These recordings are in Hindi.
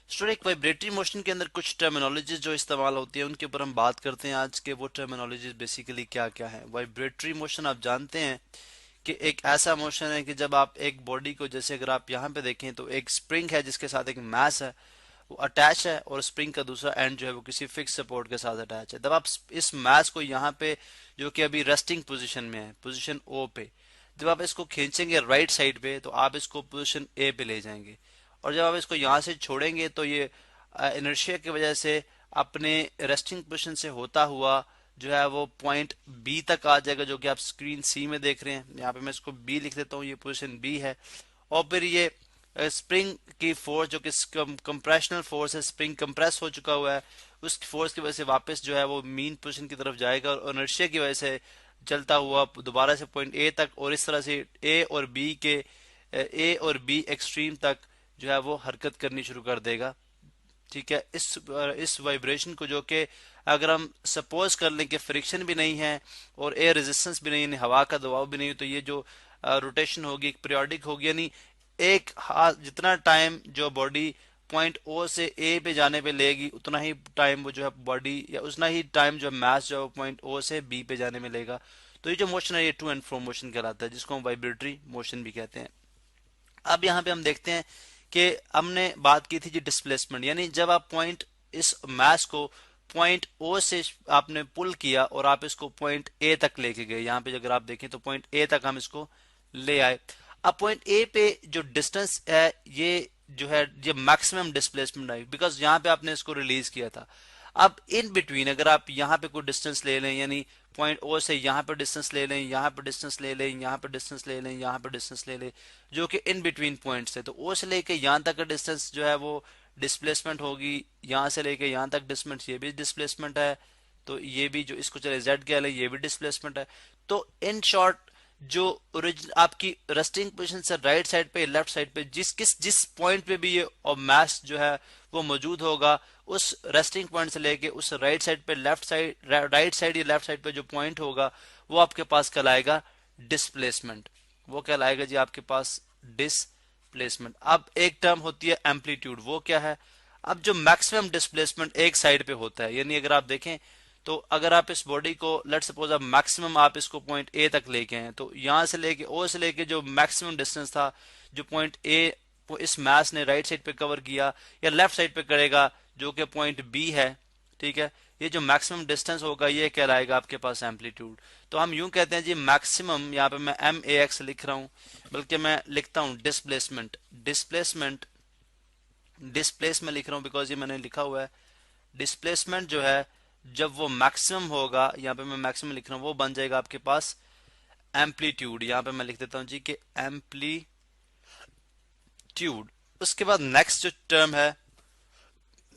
स्टूडेंट, एक वाइब्रेटरी मोशन के अंदर कुछ टर्मिनोलॉजीज जो इस्तेमाल होती है उनके ऊपर हम बात करते हैं आज के। वो टर्मिनोलॉजीज बेसिकली क्या क्या है। वाइब्रेटरी मोशन आप जानते हैं कि एक ऐसा मोशन है कि जब आप एक बॉडी को, जैसे अगर आप यहाँ पे देखें तो एक स्प्रिंग है जिसके साथ एक मास है, वो अटैच है, और स्प्रिंग का दूसरा एंड जो है वो किसी फिक्स सपोर्ट के साथ अटैच है। जब आप इस मास को यहाँ पे, जो कि अभी रेस्टिंग पोजीशन में है, पोजीशन ओ पे, जब आप इसको खींचेंगे राइट साइड पे तो आप इसको पोजीशन ए पे ले जाएंगे, और जब आप इसको यहाँ से छोड़ेंगे तो ये इनर्शिया की वजह से अपने रेस्टिंग पोजीशन से होता हुआ जो है वो पॉइंट बी तक आ जाएगा, जो कि आप स्क्रीन सी में देख रहे हैं। यहाँ पे मैं इसको बी लिख देता हूँ, ये पोजीशन बी है। और फिर ये स्प्रिंग की फोर्स, जो कि कंप्रेशनल फोर्स है, स्प्रिंग कंप्रेस हो चुका हुआ है, उस फोर्स की वजह से वापस जो है वो मीन पोजीशन की तरफ जाएगा, और इनर्शिया की वजह से चलता हुआ दोबारा से पॉइंट ए तक, और इस तरह से ए और बी एक्सट्रीम तक जो है वो हरकत करनी शुरू कर देगा। ठीक है। इस वाइब्रेशन को, जो कि अगर हम सपोज कर लें कि फ्रिक्शन भी नहीं है और एयर रेजिस्टेंस भी नहीं है, हवा का दबाव भी नहीं है, तो ये जो रोटेशन होगी एक पीरियोडिक होगी, यानी एक हाथ जितना टाइम जो बॉडी पॉइंट ओ से ए पे जाने पे लेगी उतना ही टाइम वो जो है बॉडी, या उतना ही टाइम जो मास जो है पॉइंट ओ से बी पे जाने में लेगा। तो ये जो मोशन है ये टू एंड फ्रो मोशन कहलाता है, जिसको हम वाइब्रेटरी मोशन भी कहते हैं। अब यहाँ पे हम देखते हैं कि हमने बात की थी जी डिस्प्लेसमेंट, यानी जब आप पॉइंट, इस मास को पॉइंट ओ से आपने पुल किया और आप इसको पॉइंट ए तक लेके गए। यहाँ पे अगर आप देखें तो पॉइंट ए तक हम इसको ले आए। अब पॉइंट ए पे जो डिस्टेंस है ये जो है ये मैक्सिमम डिस्प्लेसमेंट है, बिकॉज यहाँ पे आपने इसको रिलीज किया था। अब इन बिटवीन अगर आप यहाँ पे कोई डिस्टेंस ले लें, यानी पॉइंट ओ से यहाँ पे डिस्टेंस ले लें, यहाँ पे डिस्टेंस ले लें, यहाँ पे डिस्टेंस ले लें, यहाँ पे डिस्टेंस ले लें, जो कि इन बिटवीन पॉइंट्स है, तो ओ से लेके यहाँ तक का डिस्टेंस जो है वो डिस्प्लेसमेंट होगी। यहाँ से लेके यहाँ तक डिस्टेंस, ये भी डिस्प्लेसमेंट है। तो ये भी जो इसको चले जेड कह लें, ये भी डिस्प्लेसमेंट है। तो इन शॉर्ट, जो ओरिजिन आपकी रेस्टिंग पोजीशन से राइट साइड पे, लेफ्ट साइड पे, जिस पॉइंट पे भी ये और मास जो है वो मौजूद होगा, उस रेस्टिंग पॉइंट से लेके उस राइट साइड पे, लेफ्ट साइड, राइट साइड या लेफ्ट साइड पे जो पॉइंट होगा वो आपके पास कहलाएगा डिस्प्लेसमेंट। वो कहलाएगा जी आपके पास डिस्प्लेसमेंट। अब एक टर्म होती है एम्पलीट्यूड, वो क्या है? अब जो मैक्सिमम डिस्प्लेसमेंट एक साइड पे होता है, यानी अगर आप देखें तो अगर आप इस बॉडी को लेट सपोज आप मैक्सिमम आप इसको पॉइंट ए तक लेके हैं, तो यहां से लेके ओ से लेके जो मैक्सिमम डिस्टेंस था, जो पॉइंट ए इस मास ने राइट साइड पे कवर किया या लेफ्ट साइड पे करेगा, जो कि पॉइंट बी है, ठीक है, ये जो मैक्सिमम डिस्टेंस होगा ये कहलाएगा आपके पास एम्पलीट्यूड। तो हम यूं कहते हैं जी मैक्सिमम, यहाँ पे मैं एम ए एक्स लिख रहा हूं, बल्कि मैं लिखता हूं डिस्प्लेसमेंट। डिस्प्लेसमेंट, डिस्प्लेस में लिख रहा हूं बिकॉज ये मैंने लिखा हुआ है। डिस्प्लेसमेंट जो है जब वो मैक्सिमम होगा, यहाँ पे मैं मैक्सिमम लिख रहा हूँ, वो बन जाएगा आपके पास एम्पलीट्यूड। यहाँ पे मैं लिख देता हूँ जी कि एम्पलीट्यूड। उसके बाद नेक्स्ट जो टर्म है,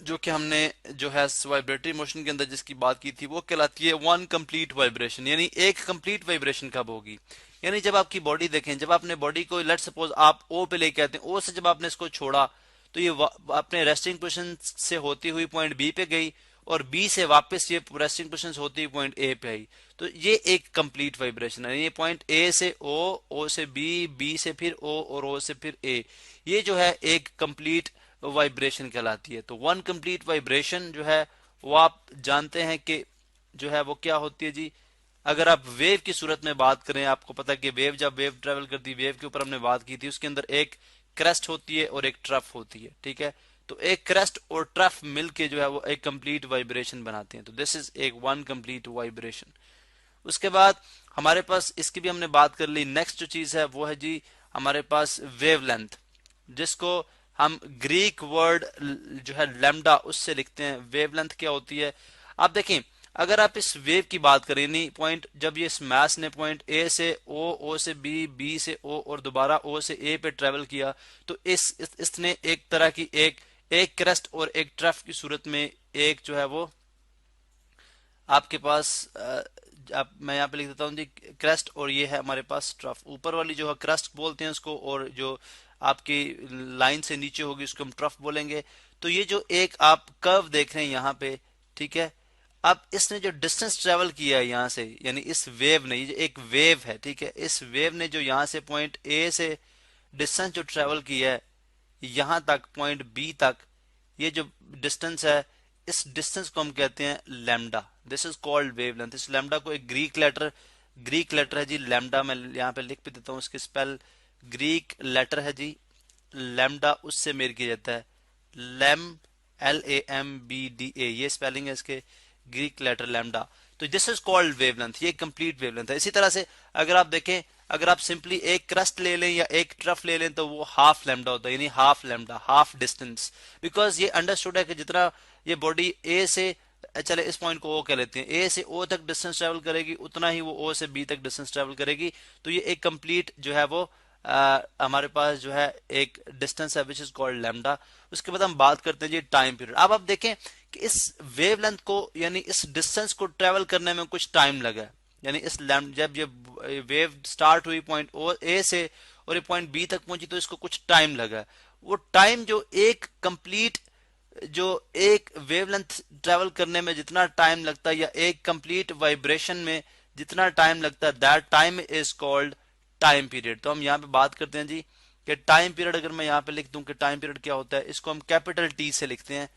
जो कि हमने जो है वाइब्रेटरी मोशन के अंदर जिसकी बात की थी, वो कहलाती है वन कंप्लीट वाइब्रेशन। यानी एक कंप्लीट वाइब्रेशन कब होगी? यानी जब आपकी बॉडी देखें, जब आपने बॉडी को लेट सपोज आप ओ पे लेके आते हैं, ओ से जब आपने इसको छोड़ा तो ये अपने रेस्टिंग पोजीशन से होती हुई पॉइंट बी पे गई, और बी से वापस ये रेस्टिंग पोजीशन होती हुई पॉइंट ए पे आई। तो ये एक कंप्लीट वाइब्रेशन है। ये पॉइंट ए से ओ, ओ से बी, बी से फिर ओ, और ओ से फिर ए, ये जो है एक कंप्लीट वाइब्रेशन कहलाती है। तो वन कंप्लीट वाइब्रेशन जो है वो आप जानते हैं कि जो है वो क्या होती है जी। अगर आप वेव की सूरत में बात करें, आपको पता है कि वेव जब वेव ट्रेवल करती है, वेव के ऊपर हमने बात की थी, उसके अंदर एक क्रेस्ट होती है और एक ट्रफ होती है, ठीक है। तो एक क्रेस्ट और ट्रफ मिलके जो है वो एक कंप्लीट वाइब्रेशन बनाते हैं। तो दिस इज एक वन कंप्लीट वाइब्रेशन। उसके बाद हमारे पास इसकी भी हमने बात कर ली। नेक्स्ट जो चीज है वो है जी हमारे पास वेवलेंथ, जिसको हम ग्रीक वर्ड जो है लैम्डा उससे लिखते हैं। वेवलेंथ क्या होती है? आप देखें, अगर आप इस वेव की बात करें, नहीं पॉइंट, जब ये इस मास ने पॉइंट ए से ओ, ओ से बी, बी से ओ और दोबारा ओ से ए पे ट्रेवल किया, तो इसने एक तरह की एक क्रेस्ट और एक ट्रफ की सूरत में एक जो है वो आपके पास मैं यहाँ पे लिख देता हूँ जी क्रस्ट, और ये है हमारे पास ट्रफ। ऊपर वाली जो है क्रस्ट बोलते हैं उसको, और जो आपकी लाइन से नीचे होगी उसको हम ट्रफ बोलेंगे। तो ये जो एक आप कर्व देख रहे हैं यहाँ पे, ठीक है, अब इसने जो डिस्टेंस ट्रेवल किया है यहाँ से, यानी इस वेव ने, ये जो एक वेव है, ठीक है, इस वेव ने जो यहाँ से पॉइंट ए से डिस्टेंस जो ट्रेवल किया है यहाँ तक पॉइंट बी तक, ये जो डिस्टेंस है, इस डिस्टेंस को हम कहते हैं lambda. This is called wavelength. इस लैम्डा को एक ग्रीक लेटर है जी लैम्डा, मैं यहाँ पे लिख भी देता हूँ इसके स्पेल। ग्रीक लेटर है जी लैम्डा, उससे मेल किया जाता है लैम, LAMBDA, ये स्पेलिंग है इसके, ग्रीक लेटर लैम्डा। तो दिस इज कॉल्ड वेवलेंथ, ये कंप्लीट वेवलेंथ है। इसी तरह से अगर आप देखें, अगर आप सिंपली एक क्रस्ट ले लें या एक ट्रफ ले लें तो वो हाफ लैम्डा होता है, यानी half lambda, half distance. Because ये अंडरस्टूड है कि जितना ये बॉडी ए से, चले इस पॉइंट को ओ कह लेते हैं, ए से ओ तक डिस्टेंस ट्रेवल करेगी, उतना ही वो ओ से बी तक डिस्टेंस ट्रेवल करेगी। तो ये एक कंप्लीट जो है वो हमारे पास जो है एक डिस्टेंस है विच इज कॉल्ड लैम्डा। उसके बाद हम बात करते हैं जी टाइम पीरियड। अब आप देखें कि इस वेवलेंथ को यानी इस डिस्टेंस को ट्रेवल करने में कुछ टाइम लगा, यानी इस जब ये वेव स्टार्ट हुई पॉइंट ओ ए से और ये पॉइंट बी तक पहुंची तो इसको कुछ टाइम लगा। वो टाइम जो एक कंप्लीट, जो एक वेवलेंथ ट्रेवल करने में जितना टाइम लगता है या एक कंप्लीट वाइब्रेशन में जितना टाइम लगता है, that time is called time period. तो हम यहाँ पे बात करते हैं जी कि टाइम पीरियड, अगर मैं यहाँ पे लिख दूं कि टाइम पीरियड क्या होता है, इसको हम कैपिटल टी से लिखते हैं।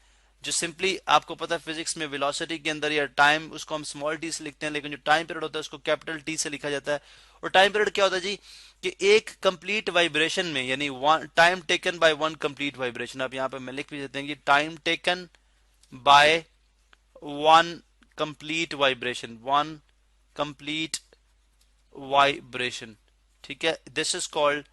जो सिंपली आपको पता है फिजिक्स में वेलोसिटी के अंदर या टाइम, उसको हम स्मॉल टी से लिखते हैं, लेकिन जो टाइम पीरियड होता है उसको कैपिटल टी से लिखा जाता है। और टाइम पीरियड क्या होता है जी कि एक कंप्लीट वाइब्रेशन में, यानी time taken by one complete vibration. आप यहाँ पे मैं लिख भी देते हैं कि time taken by one complete vibration, one complete vibration, ठीक है, this is called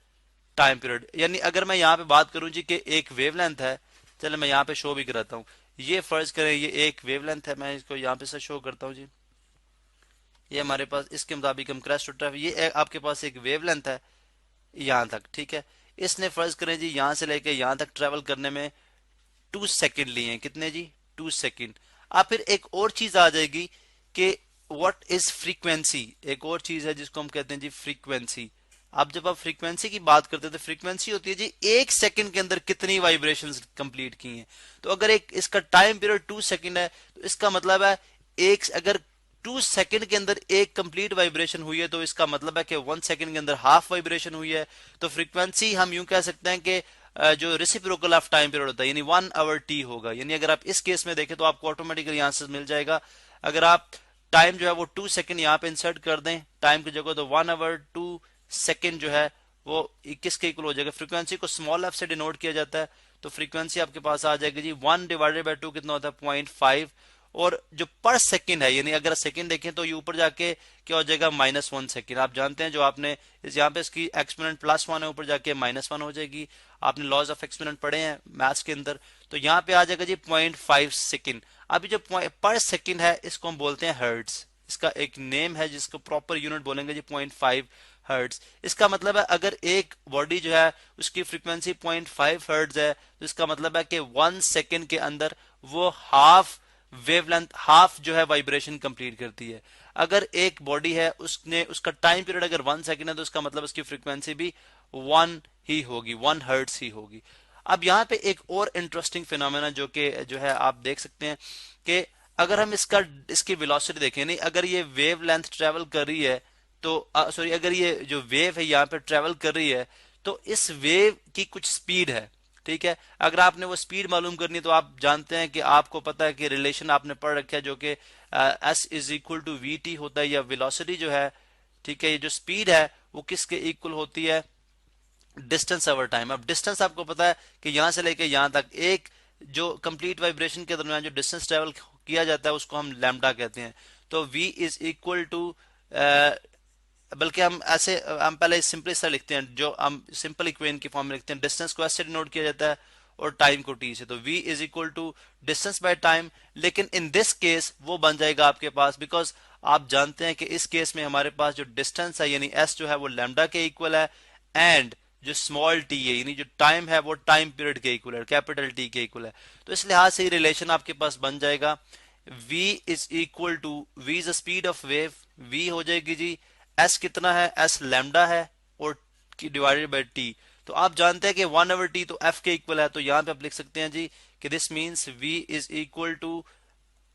time period. यानी अगर मैं यहाँ पे बात करूं जी कि एक वेवलेंथ है, चलो मैं यहाँ पे शो भी कराता हूँ। ये फर्ज करें ये एक वेवलेंथ है, मैं इसको यहाँ पे से शो करता हूँ जी। ये हमारे पास इसके मुताबिक हम क्रस्ट टू ट्रफ, ये आपके पास एक वेवलेंथ है यहाँ तक, ठीक है। इसने फर्ज करें जी यहाँ से लेके यहाँ तक ट्रेवल करने में 2 सेकंड लिए हैं। कितने जी? 2 सेकंड। अब फिर एक और चीज आ जाएगी कि व्हाट इज फ्रीक्वेंसी। एक और चीज है जिसको हम कहते हैं जी फ्रीक्वेंसी। अब जब आप फ्रीक्वेंसी की बात करते हैं तो फ्रीक्वेंसी होती है जी 1 सेकंड के अंदर कितनी वाइब्रेशंस कंप्लीट की हैं। तो अगर एक इसका टाइम पीरियड 2 सेकंड है तो इसका मतलब है एक, अगर 2 सेकंड के अंदर एक कंप्लीट वाइब्रेशन हुई है तो इसका मतलब है कि 1 सेकंड के अंदर हाफ वाइब्रेशन हुई है। तो फ्रीक्वेंसी हम यूं कह सकते हैं कि जो रेसिप्रोकल ऑफ टाइम पीरियड होता है, यानी 1 आवर टी होगा। यानी अगर आप इस केस में देखें तो आपको ऑटोमेटिकली आंसर मिल जाएगा। अगर आप टाइम जो है वो 2 सेकंड यहाँ पे इंसर्ट कर दें टाइम की जगह, तो 1 आवर 2 सेकंड जो है वो 21 के इक्वल हो जाएगा। फ्रीक्वेंसी को स्मॉल एफ से डिनोट किया जाता है, तो फ्रीक्वेंसी आपके पास आ जाएगी जी 1/2 कितना होता है 0.5। और जो पर सेकंड है, यानी अगर सेकंड देखें तो ये ऊपर जाके क्या हो जाएगा -1 सेकंड। आप जानते हैं जो आपने इस यहाँ पे इसकी एक्सपोनेंट +1 है, ऊपर जाके -1 हो जाएगी। आपने लॉज ऑफ एक्सपोनेंट पढ़े हैं मैथ्स के अंदर, तो यहाँ पे आ जाएगा जी 0.5 सेकंड। अभी जो पर सेकंड है इसको हम बोलते हैं हर्ट्ज। इसका एक नेम है जिसको प्रॉपर यूनिट बोलेंगे जी 0.5 हर्ट्ज। इसका मतलब है अगर एक बॉडी जो है उसकी फ्रीक्वेंसी 0.5 हर्ट्ज है तो इसका मतलब है कि 1 सेकंड के अंदर वो हाफ वेवलेंथ, हाफ जो है वाइब्रेशन कंप्लीट करती है। अगर एक बॉडी है उसने उसका टाइम पीरियड अगर 1 सेकंड है तो उसका मतलब उसकी फ्रीक्वेंसी भी 1 ही होगी, 1 हर्ट्ज ही होगी। अब यहाँ पे एक और इंटरेस्टिंग फिनोमेना जो है आप देख सकते हैं कि अगर हम इसकी वेलोसिटी देखें, नहीं अगर ये वेव लेंथ ट्रेवल कर रही है तो सॉरी, अगर ये जो वेव है यहाँ पे ट्रेवल कर रही है तो इस वेव की कुछ स्पीड है, ठीक है। अगर आपने वो स्पीड मालूम करनी है तो आप जानते हैं कि आपको पता है कि रिलेशन आपने पढ़ रखा है जो कि S=VT होता है, या वेलोसिटी जो है, ठीक है, ये जो स्पीड है वो किसके इक्वल होती है, डिस्टेंस ओवर टाइम। अब डिस्टेंस आपको पता है कि यहां से लेके यहां तक एक जो कंप्लीट वाइब्रेशन के दरमियान जो डिस्टेंस ट्रेवल किया जाता है उसको हम लैम्डा कहते हैं। तो V इज इक्वल टू, बल्कि हम पहले सिंपली सा लिखते हैं, जो हम सिंपल इक्वेशन की फॉर्म में लिखते हैं, डिस्टेंस को ऐसे डिनोट किया जाता है और टाइम को टी से। तो V is equal to distance by time. लेकिन इन दिस केस वो बन जाएगा आपके पास, बिकॉज आप जानते हैं कि इस केस में हमारे पास जो डिस्टेंस है यानी S जो है वो लैम्डा के इक्वल है, एंड जो स्मॉल टी है यानी जो टाइम है वो टाइम पीरियड के इक्वल है, कैपिटल टी के इक्वल है। तो इस लिहाज से ये रिलेशन आपके पास बन जाएगा V is equal to, V is the speed of wave, V हो जाएगी जी S कितना है, S लैम्डा है और डिवाइडेड बाय टी। तो आप जानते हैं कि 1/t तो F के इक्वल है, तो यहां पे आप लिख सकते हैं जी कि this means V is equal to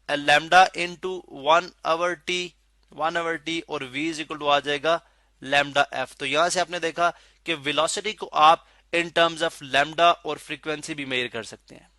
lambda into 1/t और V इज इक्वल टू आ जाएगा लैम्डा F। तो यहां से आपने देखा कि वेलोसिटी को आप इन टर्म्स ऑफ लैम्डा और फ्रीक्वेंसी भी मेजर कर सकते हैं।